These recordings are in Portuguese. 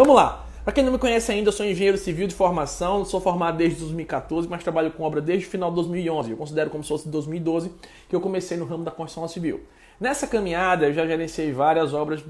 Vamos lá. Para quem não me conhece ainda, eu sou engenheiro civil de formação, sou formado desde 2014, mas trabalho com obra desde o final de 2011. Eu considero como se fosse de 2012 que eu comecei no ramo da construção civil. Nessa caminhada, eu já gerenciei várias obras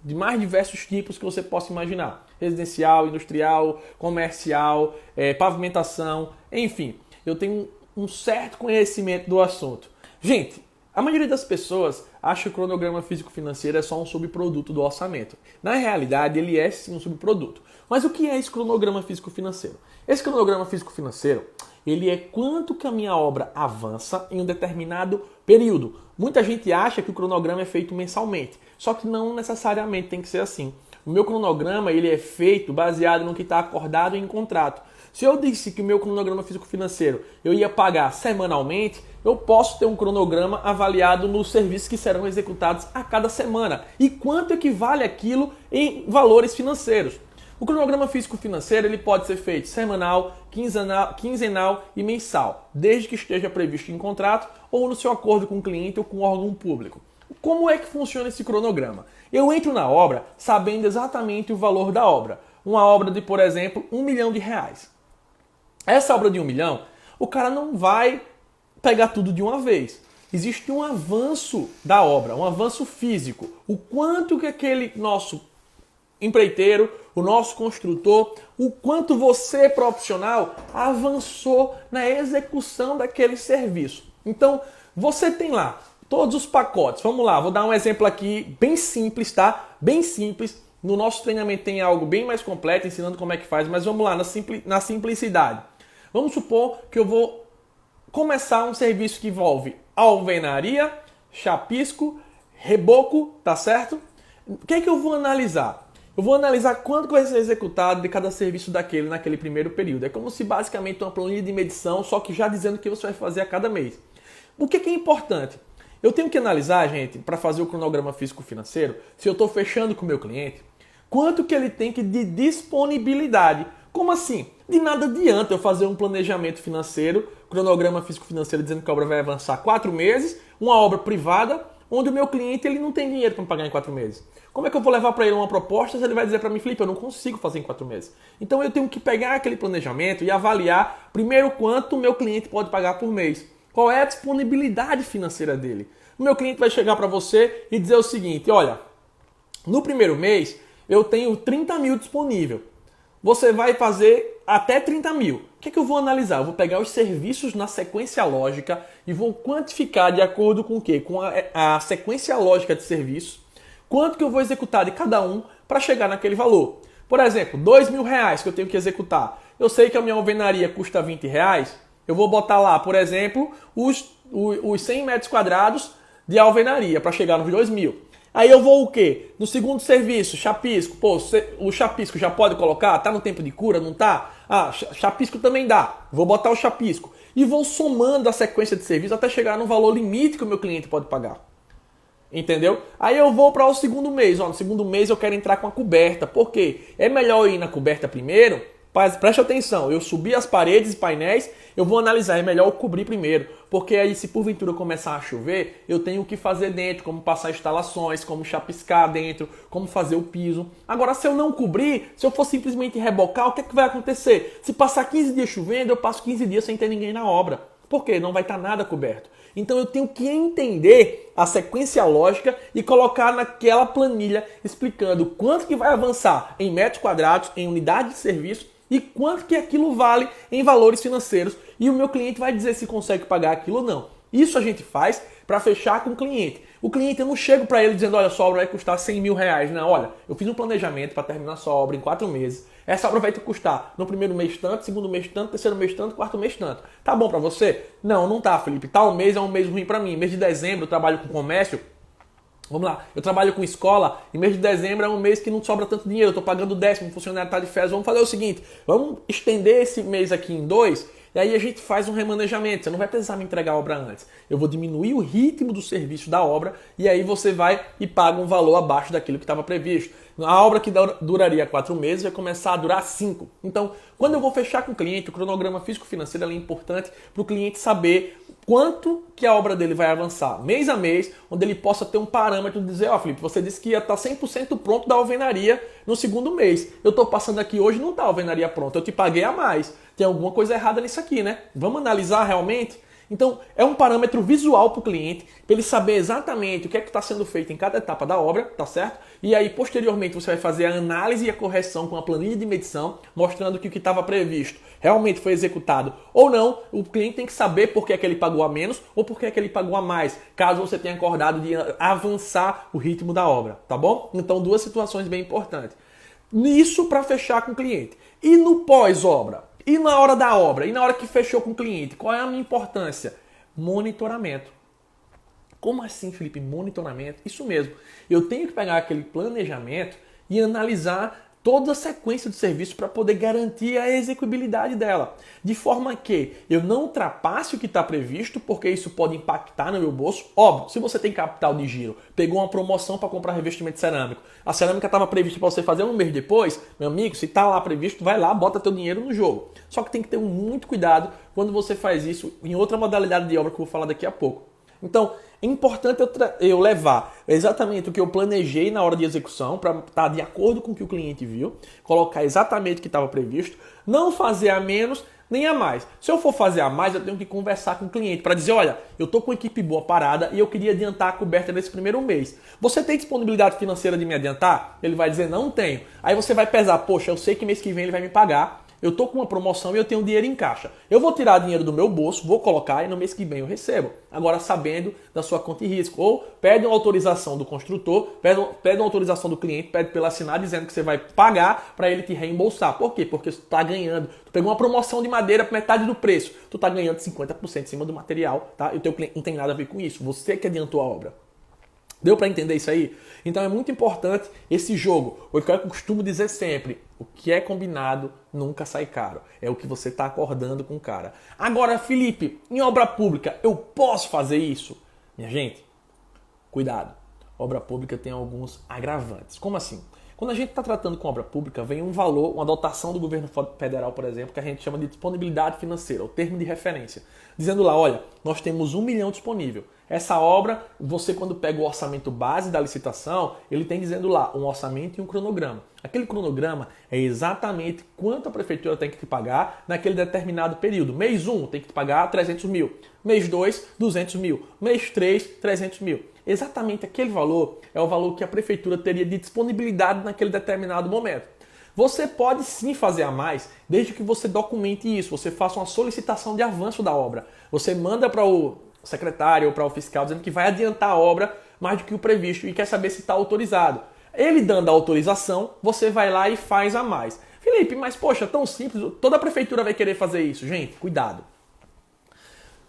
de mais diversos tipos que você possa imaginar. Residencial, industrial, comercial, pavimentação, enfim. Eu tenho um certo conhecimento do assunto. Gente, a maioria das pessoas acha que o cronograma físico-financeiro é só um subproduto do orçamento. Na realidade, ele é sim um subproduto. Mas o que é esse cronograma físico-financeiro? Esse cronograma físico-financeiro, ele é quanto que a minha obra avança em um determinado período. Muita gente acha que o cronograma é feito mensalmente, só que não necessariamente tem que ser assim. O meu cronograma ele é feito baseado no que está acordado em contrato. Se eu disse que o meu cronograma físico-financeiro eu ia pagar semanalmente, eu posso ter um cronograma avaliado nos serviços que serão executados a cada semana. E quanto equivale aquilo em valores financeiros. O cronograma físico-financeiro ele pode ser feito semanal, quinzenal e mensal, desde que esteja previsto em contrato ou no seu acordo com o cliente ou com o órgão público. Como é que funciona esse cronograma? Eu entro na obra sabendo exatamente o valor da obra. Uma obra de, por exemplo, R$1 milhão. Essa obra de 1 milhão, o cara não vai pegar tudo de uma vez. Existe um avanço da obra, um avanço físico. O quanto que aquele nosso empreiteiro, o nosso construtor, o quanto você, profissional, avançou na execução daquele serviço. Então, você tem lá todos os pacotes. Vamos lá, vou dar um exemplo aqui bem simples, tá? Bem simples. No nosso treinamento tem algo bem mais completo, ensinando como é que faz, mas vamos lá, na simplicidade. Vamos supor que eu vou começar um serviço que envolve alvenaria, chapisco, reboco, tá certo? O que é que eu vou analisar? Eu vou analisar quanto vai ser executado de cada serviço daquele naquele primeiro período. É como se basicamente uma planilha de medição, só que já dizendo o que você vai fazer a cada mês. O que é importante? Eu tenho que analisar, gente, para fazer o cronograma físico-financeiro, se eu estou fechando com o meu cliente, quanto que ele tem de disponibilidade. Como assim? De nada adianta eu fazer um planejamento financeiro, cronograma físico-financeiro dizendo que a obra vai avançar 4 meses, uma obra privada, onde o meu cliente ele não tem dinheiro para pagar em 4 meses. Como é que eu vou levar para ele uma proposta se ele vai dizer para mim, Felipe, eu não consigo fazer em 4 meses? Então eu tenho que pegar aquele planejamento e avaliar primeiro quanto o meu cliente pode pagar por mês. Qual é a disponibilidade financeira dele? O meu cliente vai chegar para você e dizer o seguinte, olha, no primeiro mês eu tenho 30 mil disponível. Você vai fazer até 30 mil. O que é que eu vou analisar? Eu vou pegar os serviços na sequência lógica e vou quantificar de acordo com o quê? Com a sequência lógica de serviços. Quanto que eu vou executar de cada um para chegar naquele valor. Por exemplo, R$2.000 que eu tenho que executar. Eu sei que a minha alvenaria custa R$20. Eu vou botar lá, por exemplo, os 100 metros quadrados de alvenaria para chegar nos 2.000. Aí eu vou o quê? No segundo serviço, chapisco. Pô, o chapisco já pode colocar? Tá no tempo de cura? Não tá? Ah, chapisco também dá. Vou botar o chapisco. E vou somando a sequência de serviço até chegar no valor limite que o meu cliente pode pagar. Entendeu? Aí eu vou para o segundo mês. Ó, no segundo mês eu quero entrar com a coberta. Por quê? É melhor ir na coberta primeiro? Preste atenção, eu subi as paredes e painéis, eu vou analisar, é melhor eu cobrir primeiro, porque aí se porventura começar a chover, eu tenho o que fazer dentro, como passar instalações, como chapiscar dentro, como fazer o piso. Agora, se eu não cobrir, se eu for simplesmente rebocar, o que é que vai acontecer? Se passar 15 dias chovendo, eu passo 15 dias sem ter ninguém na obra. Por quê? Não vai estar nada coberto. Então eu tenho que entender a sequência lógica e colocar naquela planilha explicando quanto que vai avançar em metros quadrados, em unidade de serviço, e quanto que aquilo vale em valores financeiros e o meu cliente vai dizer se consegue pagar aquilo ou não. Isso a gente faz para fechar com o cliente. O cliente, eu não chego para ele dizendo, olha, sua obra vai custar R$100.000. Não, olha, eu fiz um planejamento para terminar sua obra em 4 meses. Essa obra vai te custar no primeiro mês tanto, segundo mês tanto, terceiro mês tanto, quarto mês tanto. Tá bom para você? Não, não tá, Felipe. Tal mês é um mês ruim para mim. Mês de dezembro eu trabalho com comércio. Vamos lá, eu trabalho com escola e mês de dezembro é um mês que não sobra tanto dinheiro, eu estou pagando 10º, o funcionário está de férias. Vamos fazer o seguinte, vamos estender esse mês aqui em 2 e aí a gente faz um remanejamento. Você não vai precisar me entregar a obra antes. Eu vou diminuir o ritmo do serviço da obra e aí você vai e paga um valor abaixo daquilo que estava previsto. A obra que duraria 4 meses vai começar a durar 5. Então, quando eu vou fechar com o cliente, o cronograma físico-financeiro é importante para o cliente saber quanto que a obra dele vai avançar mês a mês, onde ele possa ter um parâmetro de dizer, ó, Felipe, você disse que ia estar 100% pronto da alvenaria no segundo mês. Eu estou passando aqui hoje e não está a alvenaria pronta, eu te paguei a mais. Tem alguma coisa errada nisso aqui, né? Vamos analisar realmente? Então, é um parâmetro visual para o cliente, para ele saber exatamente o que é que está sendo feito em cada etapa da obra, tá certo? E aí, posteriormente, você vai fazer a análise e a correção com a planilha de medição, mostrando que o que estava previsto realmente foi executado ou não. O cliente tem que saber por que é que ele pagou a menos ou por que é que ele pagou a mais, caso você tenha acordado de avançar o ritmo da obra, tá bom? Então, duas situações bem importantes. Isso para fechar com o cliente. E no pós-obra? E na hora da obra? E na hora que fechou com o cliente? Qual é a minha importância? Monitoramento. Como assim, Felipe? Monitoramento? Isso mesmo. Eu tenho que pegar aquele planejamento e analisar toda a sequência de serviços para poder garantir a execuibilidade dela. De forma que eu não ultrapasse o que está previsto, porque isso pode impactar no meu bolso. Óbvio, se você tem capital de giro, pegou uma promoção para comprar revestimento cerâmico, a cerâmica estava prevista para você fazer um mês depois, meu amigo, se está lá previsto, vai lá, bota teu dinheiro no jogo. Só que tem que ter muito cuidado quando você faz isso em outra modalidade de obra que eu vou falar daqui a pouco. Então, é importante eu levar exatamente o que eu planejei na hora de execução para estar de acordo com o que o cliente viu, colocar exatamente o que estava previsto, não fazer a menos nem a mais. Se eu for fazer a mais, eu tenho que conversar com o cliente para dizer, olha, eu estou com uma equipe boa parada e eu queria adiantar a coberta nesse primeiro mês. Você tem disponibilidade financeira de me adiantar? Ele vai dizer, não tenho. Aí você vai pesar, poxa, eu sei que mês que vem ele vai me pagar, eu estou com uma promoção e eu tenho dinheiro em caixa. Eu vou tirar dinheiro do meu bolso, vou colocar e no mês que vem eu recebo. Agora sabendo da sua conta e risco. Ou pede uma autorização do construtor, pede uma autorização do cliente, pede para ele assinar dizendo que você vai pagar para ele te reembolsar. Por quê? Porque você está ganhando. Tu pegou uma promoção de madeira por metade do preço. Tu está ganhando 50% em cima do material, tá? E o teu cliente não tem nada a ver com isso. Você que adiantou a obra. Deu para entender isso aí? Então é muito importante esse jogo. O que eu costumo dizer sempre, o que é combinado nunca sai caro. É o que você está acordando com o cara. Agora, Felipe, em obra pública, eu posso fazer isso? Minha gente, cuidado. Obra pública tem alguns agravantes. Como assim? Quando a gente está tratando com obra pública, vem um valor, uma dotação do governo federal, por exemplo, que a gente chama de disponibilidade financeira, o termo de referência. Dizendo lá, olha, nós temos 1 milhão disponível. Essa obra, você quando pega o orçamento base da licitação, ele tem dizendo lá um orçamento e um cronograma. Aquele cronograma é exatamente quanto a prefeitura tem que te pagar naquele determinado período. Mês 1 tem que te pagar 300 mil. Mês 2, 200 mil. Mês 3, 300 mil. Exatamente aquele valor é o valor que a prefeitura teria de disponibilidade naquele determinado momento. Você pode sim fazer a mais, desde que você documente isso, você faça uma solicitação de avanço da obra. Você manda para o secretário ou para o fiscal dizendo que vai adiantar a obra mais do que o previsto e quer saber se está autorizado. Ele dando a autorização, você vai lá e faz a mais. Felipe, mas poxa, tão simples, toda a prefeitura vai querer fazer isso. Gente, cuidado.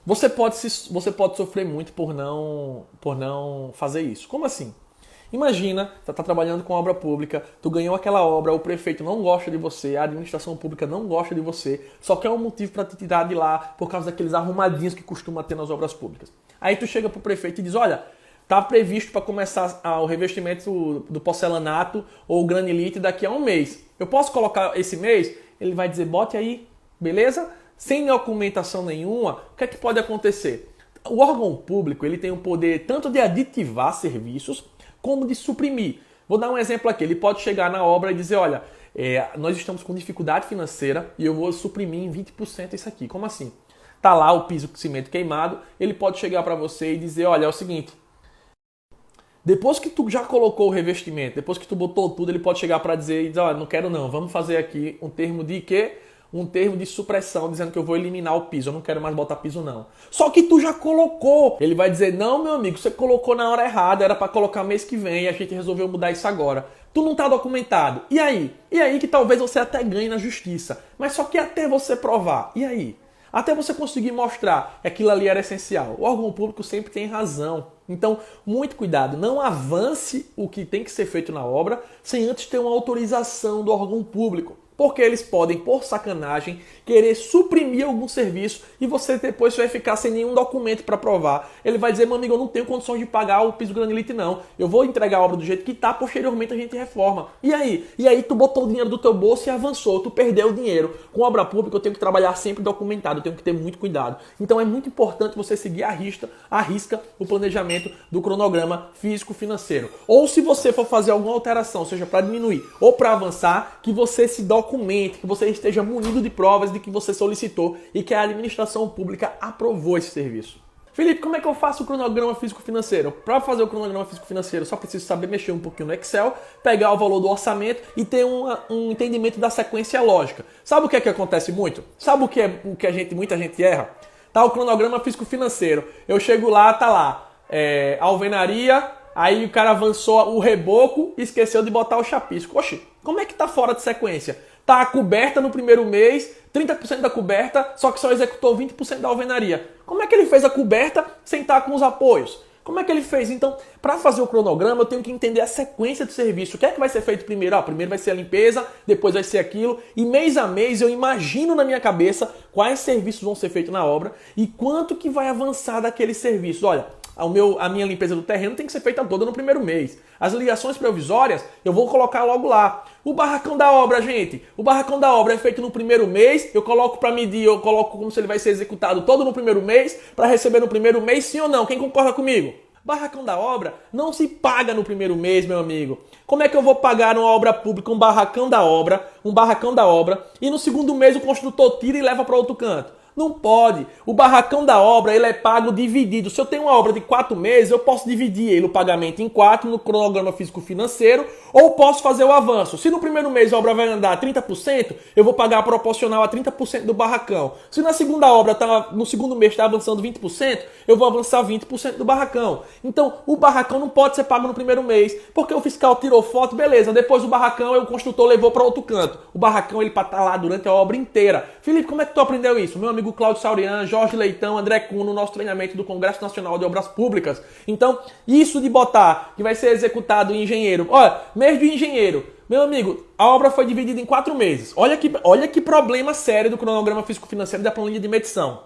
Você pode sofrer muito por não fazer isso. Como assim? Imagina, você está trabalhando com obra pública, tu ganhou aquela obra, o prefeito não gosta de você, a administração pública não gosta de você, só quer um motivo para te tirar de lá por causa daqueles arrumadinhos que costuma ter nas obras públicas. Aí tu chega pro prefeito e diz, olha, tá previsto para começar o revestimento do porcelanato ou granilite daqui a um mês. Eu posso colocar esse mês? Ele vai dizer, bote aí, beleza? Sem documentação nenhuma, o que é que pode acontecer? O órgão público ele tem o poder tanto de aditivar serviços, como de suprimir. Vou dar um exemplo aqui. Ele pode chegar na obra e dizer, olha, nós estamos com dificuldade financeira e eu vou suprimir em 20% isso aqui. Como assim? Tá lá o piso de cimento queimado, ele pode chegar para você e dizer, olha, é o seguinte, depois que tu já colocou o revestimento, depois que tu botou tudo, ele pode chegar para dizer, olha, não quero não, vamos fazer aqui um termo de quê? Um termo de supressão, dizendo que eu vou eliminar o piso, eu não quero mais botar piso não. Só que tu já colocou. Ele vai dizer, não meu amigo, você colocou na hora errada, era para colocar mês que vem e a gente resolveu mudar isso agora. Tu não tá documentado. E aí? E aí que talvez você até ganhe na justiça. Mas só que até você provar. E aí? Até você conseguir mostrar que aquilo ali era essencial. O órgão público sempre tem razão. Então, muito cuidado. Não avance o que tem que ser feito na obra sem antes ter uma autorização do órgão público. Porque eles podem, por sacanagem, querer suprimir algum serviço e você depois vai ficar sem nenhum documento para provar. Ele vai dizer, meu amigo, eu não tenho condições de pagar o piso granilite não. Eu vou entregar a obra do jeito que está, posteriormente a gente reforma. E aí? E aí tu botou o dinheiro do teu bolso e avançou, tu perdeu o dinheiro. Com obra pública eu tenho que trabalhar sempre documentado, eu tenho que ter muito cuidado. Então é muito importante você seguir à risca o planejamento do cronograma físico-financeiro. Ou se você for fazer alguma alteração, seja para diminuir ou para avançar, que você se documente, que você esteja munido de provas de que você solicitou e que a administração pública aprovou esse serviço. Felipe, como é que eu faço o cronograma físico-financeiro? Para fazer o cronograma físico-financeiro, só preciso saber mexer um pouquinho no Excel, pegar o valor do orçamento e ter um entendimento da sequência lógica. Sabe o que é que acontece muito? Sabe o que muita gente erra? Tá o cronograma físico-financeiro. Eu chego lá, tá lá, alvenaria, aí o cara avançou o reboco e esqueceu de botar o chapisco. Oxi, como é que tá fora de sequência? Tá a coberta no primeiro mês, 30% da coberta, só que só executou 20% da alvenaria. Como é que ele fez a coberta sem estar com os apoios? Como é que ele fez? Então, para fazer o cronograma, eu tenho que entender a sequência do serviço. O que é que vai ser feito primeiro? Primeiro vai ser a limpeza, depois vai ser aquilo. E mês a mês eu imagino na minha cabeça quais serviços vão ser feitos na obra e quanto que vai avançar daquele serviço. Olha, a minha limpeza do terreno tem que ser feita toda no primeiro mês. As ligações provisórias eu vou colocar logo lá. O barracão da obra, gente. O barracão da obra é feito no primeiro mês. Eu coloco para medir, eu coloco como se ele vai ser executado todo no primeiro mês, para receber no primeiro mês, sim ou não? Quem concorda comigo? Barracão da obra não se paga no primeiro mês, meu amigo. Como é que eu vou pagar numa obra pública um barracão da obra, e no segundo mês o construtor tira e leva para outro canto? Não pode. O barracão da obra ele é pago dividido. Se eu tenho uma obra de 4 meses, eu posso dividir ele, o pagamento em 4 no cronograma físico-financeiro, ou posso fazer o avanço. Se no primeiro mês a obra vai andar 30%, eu vou pagar proporcional a 30% do barracão. Se na segunda obra, no segundo mês está avançando 20%, eu vou avançar 20% do barracão. Então, o barracão não pode ser pago no primeiro mês, porque o fiscal tirou foto, beleza. Depois o barracão, o construtor levou para outro canto. O barracão ele para estar lá durante a obra inteira. Felipe, como é que tu aprendeu isso? Meu amigo Cláudio Saurian, Jorge Leitão, André Kuhn, no nosso treinamento do Congresso Nacional de Obras Públicas. Então, isso de botar que vai ser executado em engenheiro. Olha, mês de engenheiro. Meu amigo, a obra foi dividida em 4 meses. Olha que problema sério do cronograma físico-financeiro da planilha de medição.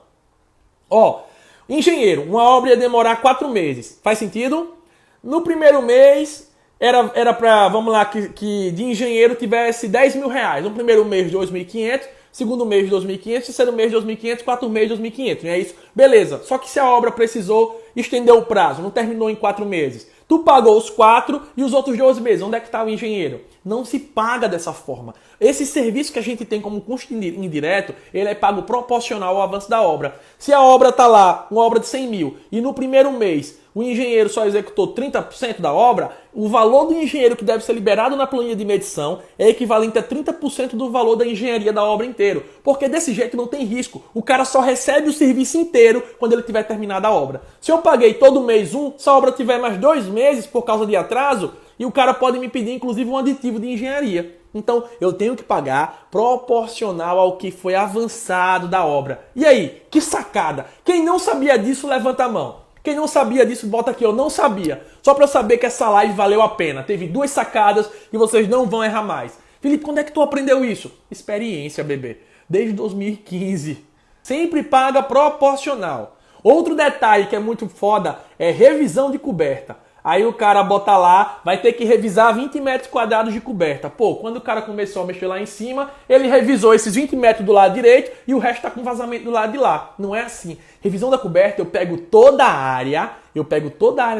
Engenheiro, uma obra ia demorar 4 meses. Faz sentido? No primeiro mês, era para, vamos lá, que de engenheiro tivesse 10 mil reais. No primeiro mês, 2.500. Segundo mês de 2.500, terceiro mês de 2.500, quarto mês de 2.500, não é isso? Beleza, só que se a obra precisou estender o prazo, não terminou em 4 meses, tu pagou os 4 e os outros 2 meses, onde é que está o engenheiro? Não se paga dessa forma. Esse serviço que a gente tem como custo indireto, ele é pago proporcional ao avanço da obra. Se a obra está lá, uma obra de 100 mil, e no primeiro mês o engenheiro só executou 30% da obra, o valor do engenheiro que deve ser liberado na planilha de medição é equivalente a 30% do valor da engenharia da obra inteira. Porque desse jeito não tem risco. O cara só recebe o serviço inteiro quando ele tiver terminado a obra. Se eu paguei todo mês se a obra tiver mais 2 meses por causa de atraso, e o cara pode me pedir inclusive um aditivo de engenharia. Então, eu tenho que pagar proporcional ao que foi avançado da obra. E aí, que sacada! Quem não sabia disso, levanta a mão. Quem não sabia disso, bota aqui, eu não sabia. Só para eu saber que essa live valeu a pena. Teve 2 sacadas e vocês não vão errar mais. Felipe, quando é que tu aprendeu isso? Experiência, bebê. Desde 2015. Sempre paga proporcional. Outro detalhe que é muito foda é revisão de coberta. Aí o cara bota lá, vai ter que revisar 20 metros quadrados de coberta. Pô, quando o cara começou a mexer lá em cima, ele revisou esses 20 metros do lado direito e o resto tá com vazamento do lado de lá. Não é assim. Revisão da coberta, eu pego toda a área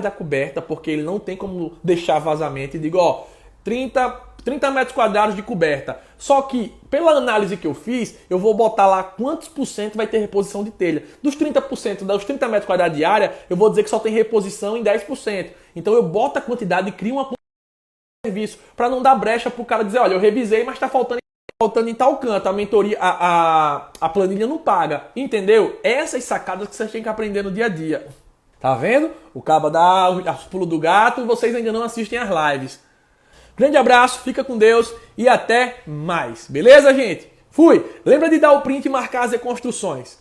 da coberta, porque ele não tem como deixar vazamento e digo, 30 metros quadrados de coberta. Só que, pela análise que eu fiz, eu vou botar lá quantos por cento vai ter reposição de telha. Dos 30%, dos 30 metros quadrados de área, eu vou dizer que só tem reposição em 10%. Então eu boto a quantidade e crio uma quantidade de serviço, para não dar brecha pro cara dizer, olha, eu revisei, mas tá faltando em tal canto, a mentoria, a planilha não paga. Entendeu? Essas sacadas que vocês têm que aprender no dia a dia. Tá vendo? O cabo dá os pulos do gato e vocês ainda não assistem as lives. Grande abraço, fica com Deus e até mais. Beleza, gente? Fui! Lembra de dar o print e marcar as reconstruções.